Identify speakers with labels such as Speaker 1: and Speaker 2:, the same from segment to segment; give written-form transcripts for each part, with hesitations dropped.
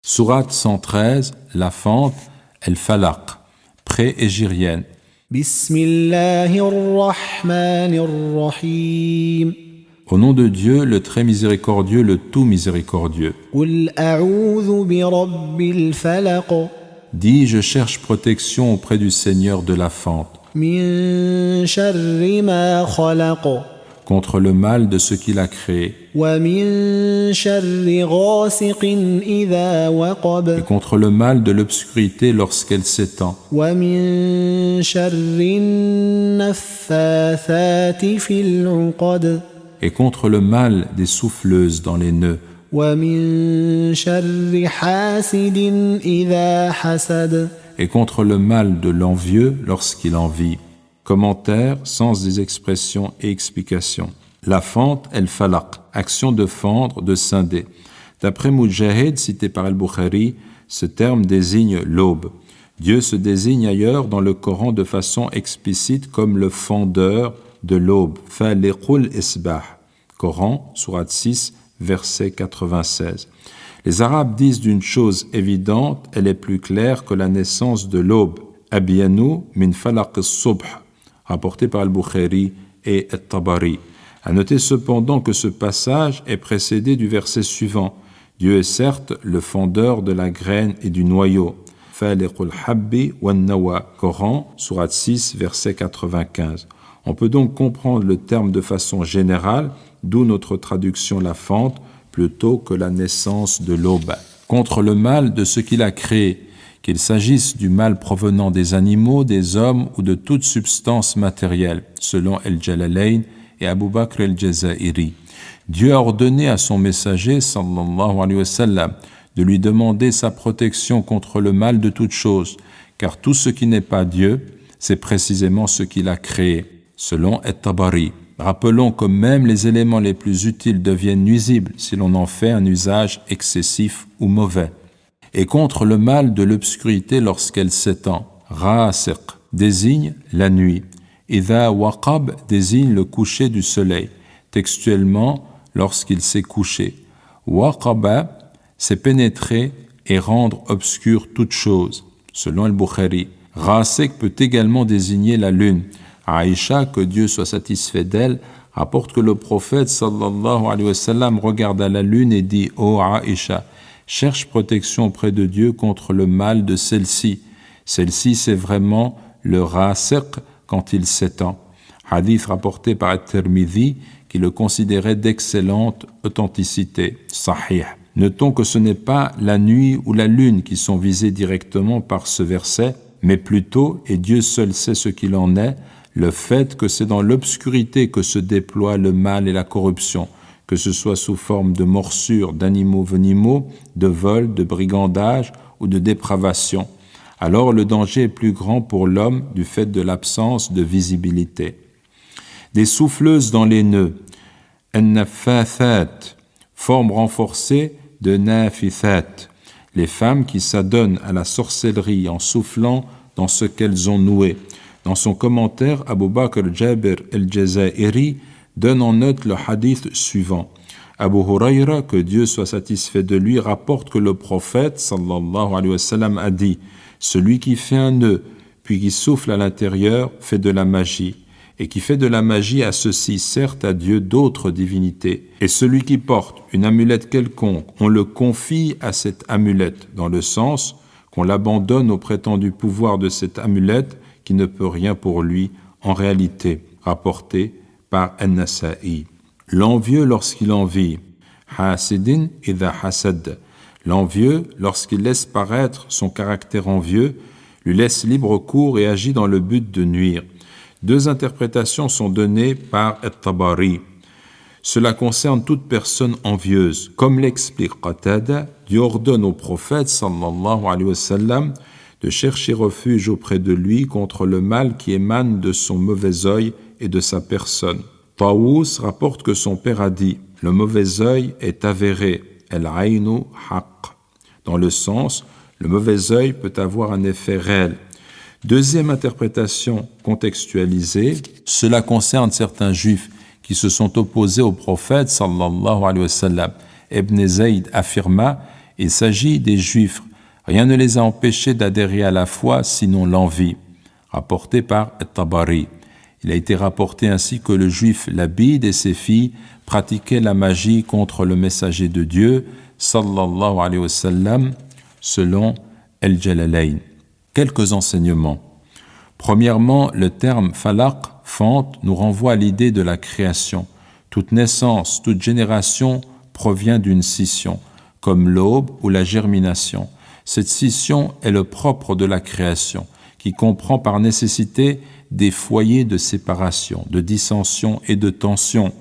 Speaker 1: Sourate 113, la fente, El-Falaq, pré-égérienne.
Speaker 2: Bismillahir-Rahmanir-Rahim.
Speaker 1: Au nom de Dieu, le très miséricordieux, le tout miséricordieux.
Speaker 2: Qul a'udhu bi rabbil falaq.
Speaker 1: Dis, je cherche protection auprès du Seigneur de la fente,
Speaker 2: Min sharri ma khalaq.
Speaker 1: contre le mal de ce qu'il a créé,
Speaker 2: Wa min sharri ghasiqin idha waqab.
Speaker 1: et contre le mal de l'obscurité lorsqu'elle s'étend,
Speaker 2: Wa min sharri naffathati fil 'uqad.
Speaker 1: et contre le mal des souffleuses dans les nœuds,
Speaker 2: Wa min sharri hasidin idha hasad.
Speaker 1: et contre le mal de l'envieux lorsqu'il envie. Commentaire, sens des expressions et explications. La fente, El-Falaq, action de fendre, de scinder. D'après Mujahid, cité par Al-Bukhari, ce terme désigne l'aube. Dieu se désigne ailleurs dans le Coran de façon explicite comme le fendeur de l'aube. Faliqul isbah. Coran, sourate 6, verset 96. Les Arabes disent d'une chose évidente, elle est plus claire que la naissance de l'aube. Abiyanu min falaq as-subh, rapporté par Al-Bukhari et At-Tabari. À noter cependant que ce passage est précédé du verset suivant. Dieu est certes le fondeur de la graine et du noyau. Faliqul habbi wan nawa. Coran, sourate 6, verset 95. On peut donc comprendre le terme de façon générale, d'où notre traduction la fente, plutôt que la naissance de l'aube. Contre le mal de ce qu'il a créé, qu'il s'agisse du mal provenant des animaux, des hommes ou de toute substance matérielle, selon El-Jalalayn et Abu Bakr el-Jazairi. Dieu a ordonné à son messager, sallallahu alayhi wa sallam, de lui demander sa protection contre le mal de toute chose, car tout ce qui n'est pas Dieu, c'est précisément ce qu'il a créé, selon At-Tabari. Rappelons que même les éléments les plus utiles deviennent nuisibles si l'on en fait un usage excessif ou mauvais. Et contre le mal de l'obscurité lorsqu'elle s'étend. Rasiq désigne la nuit. Idha waqab désigne le coucher du soleil, textuellement lorsqu'il s'est couché. Waqaba, c'est pénétrer et rendre obscure toute chose, selon Al-Bukhari. Rasiq peut également désigner la lune. Aïcha, que Dieu soit satisfait d'elle, rapporte que le prophète sallallahu alayhi wa sallam regarda la lune et dit « Ô Aïcha, cherche protection auprès de Dieu contre le mal de celle-ci. Celle-ci, c'est vraiment le rasiq quand il s'étend. » Hadith rapporté par At-Tirmidhi qui le considérait d'excellente authenticité. Sahih. Notons que ce n'est pas la nuit ou la lune qui sont visés directement par ce verset, mais plutôt, et Dieu seul sait ce qu'il en est, le fait que c'est dans l'obscurité que se déploie le mal et la corruption, que ce soit sous forme de morsures d'animaux venimeux, de vol, de brigandage ou de dépravation. Alors le danger est plus grand pour l'homme du fait de l'absence de visibilité. Des souffleuses dans les nœuds, an-naffathat, forme renforcée de nafithat, les femmes qui s'adonnent à la sorcellerie en soufflant dans ce qu'elles ont noué. Dans son commentaire, Abu Bakr Jabir el-Jazairi donne en note le hadith suivant. Abu Hurayra, que Dieu soit satisfait de lui, rapporte que le prophète sallallahu alayhi wa sallam a dit « Celui qui fait un nœud, puis qui souffle à l'intérieur, fait de la magie. Et qui fait de la magie associe certes à Dieu d'autres divinités. Et celui qui porte une amulette quelconque, on le confie à cette amulette, dans le sens qu'on l'abandonne au prétendu pouvoir de cette amulette qui ne peut rien pour lui en réalité, rapporté par An-Nasa'i. L'envieux lorsqu'il envie, hasidin idha hasad. L'envieux, lorsqu'il laisse paraître son caractère envieux, lui laisse libre cours et agit dans le but de nuire. Deux interprétations sont données par At-Tabari. Cela concerne toute personne envieuse. Comme l'explique Qatada, Dieu ordonne au prophète sallallahu alayhi wa sallam de chercher refuge auprès de lui contre le mal qui émane de son mauvais œil et de sa personne. Tawus rapporte que son père a dit « Le mauvais œil est avéré, el-aynu haqq » dans le sens « Le mauvais œil peut avoir un effet réel ». Deuxième interprétation contextualisée, cela concerne certains juifs qui se sont opposés au prophète sallallahu alayhi wa sallam. Ibn Zayd affirma Il s'agit des Juifs. Rien ne les a empêchés d'adhérer à la foi, sinon l'envie. Rapporté par At-Tabari. Il a été rapporté ainsi que le Juif Labid et ses filles pratiquaient la magie contre le messager de Dieu, sallallahu alayhi wa sallam, selon Al-Jalalayn. Quelques enseignements. Premièrement, le terme falaq, fente, nous renvoie à l'idée de la création. Toute naissance, toute génération provient d'une scission, comme l'aube ou la germination. Cette scission est le propre de la création, qui comprend par nécessité des foyers de séparation, de dissension et de tension.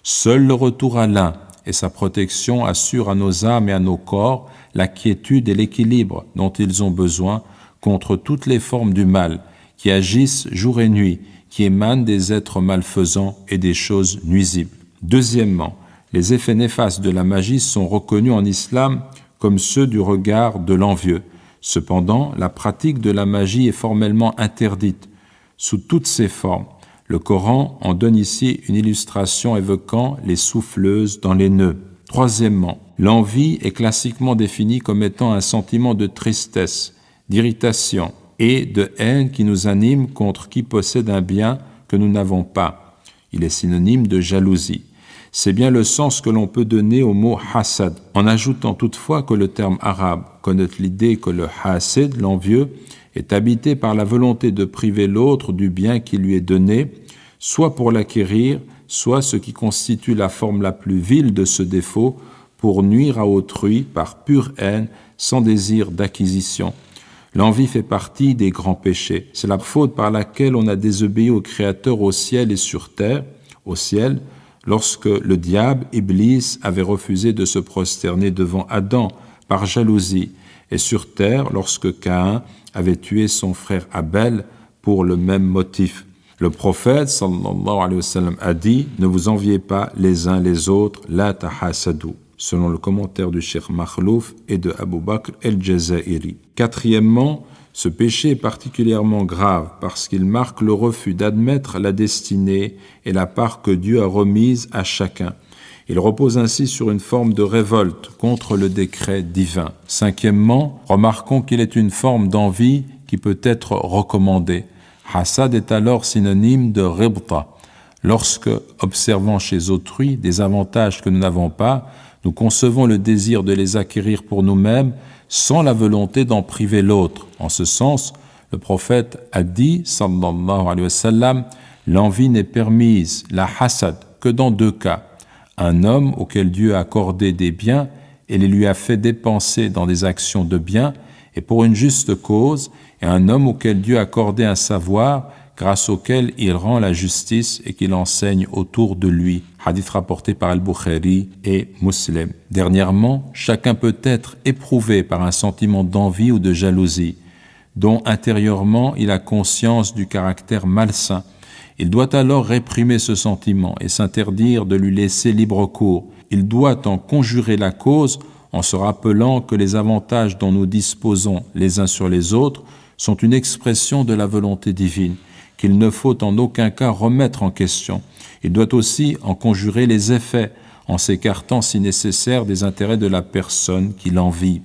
Speaker 1: Seul le retour à l'un et sa protection assurent à nos âmes et à nos corps la quiétude et l'équilibre dont ils ont besoin contre toutes les formes du mal qui agissent jour et nuit, qui émanent des êtres malfaisants et des choses nuisibles. Deuxièmement, les effets néfastes de la magie sont reconnus en islam comme ceux du regard de l'envieux. Cependant, la pratique de la magie est formellement interdite sous toutes ses formes. Le Coran en donne ici une illustration évoquant les souffleuses dans les nœuds. Troisièmement, l'envie est classiquement définie comme étant un sentiment de tristesse, d'irritation et de haine qui nous anime contre qui possède un bien que nous n'avons pas. Il est synonyme de jalousie. C'est bien le sens que l'on peut donner au mot hasad, en ajoutant toutefois que le terme arabe connote l'idée que le hasid, l'envieux, est habité par la volonté de priver l'autre du bien qui lui est donné, soit pour l'acquérir, soit ce qui constitue la forme la plus vile de ce défaut, pour nuire à autrui par pure haine, sans désir d'acquisition. L'envie fait partie des grands péchés. C'est la faute par laquelle on a désobéi au Créateur au ciel et sur terre. Au ciel, lorsque le diable, Iblis, avait refusé de se prosterner devant Adam par jalousie, et sur terre, lorsque Caïn avait tué son frère Abel pour le même motif. Le prophète, sallallahu alayhi wa sallam, a dit « Ne vous enviez pas les uns les autres, la tahasadu » selon le commentaire du Cheikh Makhlouf et de Abu Bakr el-Jazairi. Quatrièmement, ce péché est particulièrement grave parce qu'il marque le refus d'admettre la destinée et la part que Dieu a remise à chacun. Il repose ainsi sur une forme de révolte contre le décret divin. Cinquièmement, remarquons qu'il est une forme d'envie qui peut être recommandée. Hasad est alors synonyme de ribta. Lorsque, observant chez autrui des avantages que nous n'avons pas, nous concevons le désir de les acquérir pour nous-mêmes sans la volonté d'en priver l'autre. En ce sens, le prophète a dit, sallallahu alayhi wa sallam, l'envie n'est permise, la hasad, que dans deux cas. Un homme auquel Dieu a accordé des biens et les lui a fait dépenser dans des actions de bien, et pour une juste cause, et un homme auquel Dieu a accordé un savoir, grâce auquel il rend la justice et qu'il enseigne autour de lui. Hadith rapporté par Al-Bukhari et Muslim. Dernièrement, chacun peut être éprouvé par un sentiment d'envie ou de jalousie, dont intérieurement il a conscience du caractère malsain. Il doit alors réprimer ce sentiment et s'interdire de lui laisser libre cours. Il doit en conjurer la cause en se rappelant que les avantages dont nous disposons les uns sur les autres sont une expression de la volonté divine, qu'il ne faut en aucun cas remettre en question. Il doit aussi en conjurer les effets, en s'écartant si nécessaire des intérêts de la personne qui l'envie.